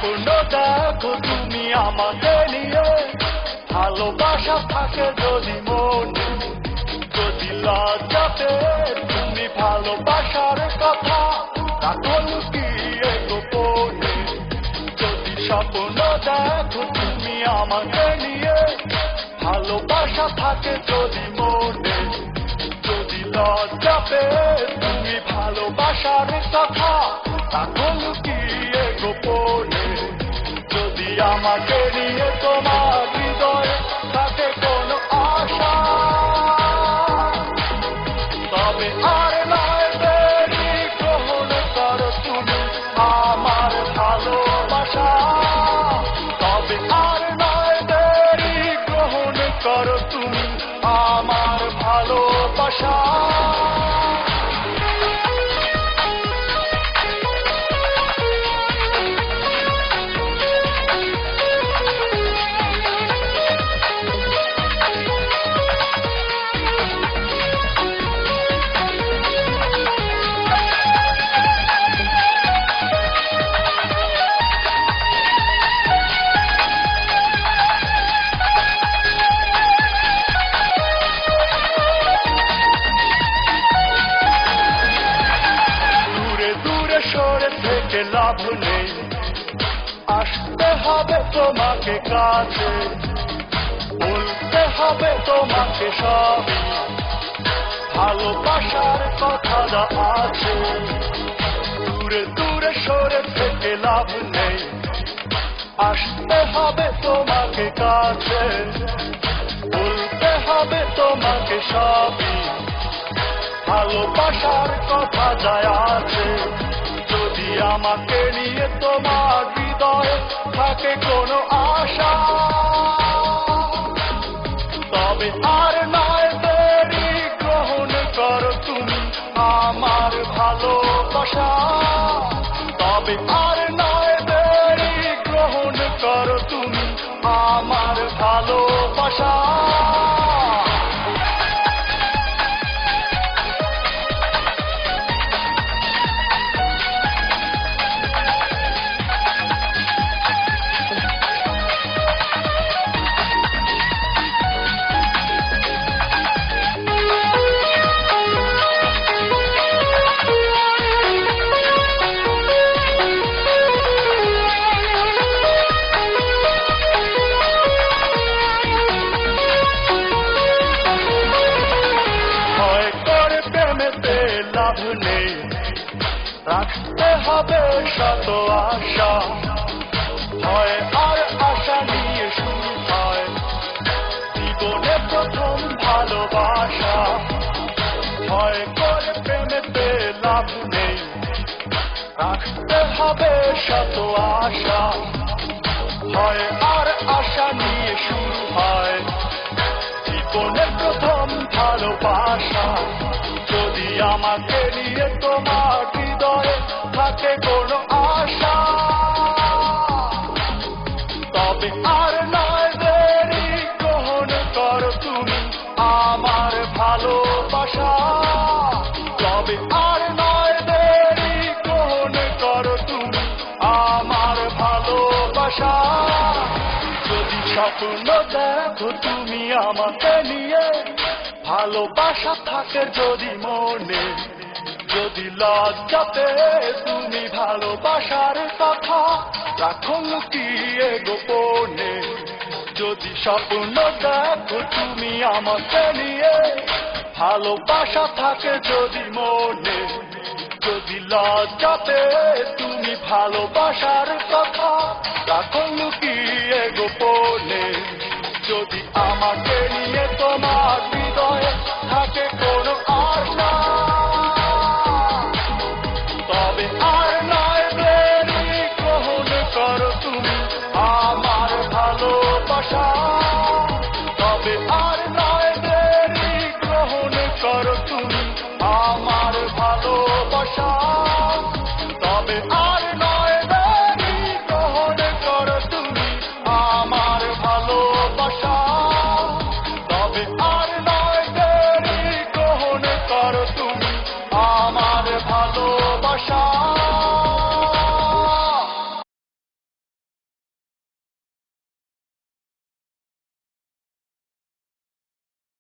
স্বপ্ন দেখো তুমি আমাকে নিয়ে, ভালোবাসা থাকে যদি মনে, যদি লজ্জাতে তুমি ভালোবাসার কথা রাখো লুকিয়ে গোপনে। যদি স্বপ্ন দেখো তুমি আমাকে নিয়ে, ভালোবাসা থাকে যদি মনে, যদি লজ্জাতে তুমি ভালোবাসার কথা রাখো লুকিয়ে গোপনে। যদি আমাকে নিয়ে তোমার হৃদয়ে থাকে কোনো আশা, তবে আর নয় দেরি, গ্রহণ করো তুমি আমার ভালোবাসা। তবে আর নয় দেরি, গ্রহণ করো তুমি আমার ভালোবাসা। সরে থেকে লাভ নেই, আসতে হবে তোমাকে কাছে, বলতে হবে তোমাকে সবই, ভালোবাসার কথা যা আছে। দূরে দূরে সরে থেকে লাভ নেই, আসতে হবে তোমাকে কাছে, বলতে হবে তোমাকে সবই, ভালোবাসার কথা যা আছে। যদি আমাকে নিয়ে তোমার হৃদয়ে থাকে কোনো আশা, তবে আর নয় দেরি, গ্রহণ করো তুমি আমার ভালোবাসা। তবে আর নয় দেরি, গ্রহণ করো তুমি আমার ভালোবাসা। লাভ নেই, রাখতে হবে শত আশা, ভয় আর আশা নিয়ে শুরু হয় জীবনে প্রথম ভালোবাসা। ভয় করে প্রেমেতে লাভ নেই, রাখতে হবে শত আশা, ভয় আর আশা নিয়ে শুরু হয় জীবনে প্রথম ভালোবাসা। যদি আমাকে নিয়ে তোমার হৃদয়ে থাকে কোনো আশা, তবে আর নয় দেরি, গ্রহণ করো তুমি আমার ভালোবাসা। তবে আর নয় দেরি, গ্রহণ করো তুমি আমার ভালোবাসা। যদি স্বপ্ন দেখো তুমি আমাকে নিয়ে, ভালোবাসা থাকে যদি মনে, যদি লজ্জাতে তুমি ভালোবাসার কথা রাখো লুকিয়ে গোপনে। যদি স্বপ্ন দেখো তুমি আমাকে নিয়ে, ভালোবাসা থাকে যদি মনে, যদি লজ্জাতে তুমি ভালোবাসার কথা রাখো লুকিয়ে গোপনে। যদি আমাকে নিয়ে তোমার হৃদয়ে থাকে কোনো আশা, তবে আর নয় দেরি, গ্রহণ করো তুমি আমার ভালোবাসা।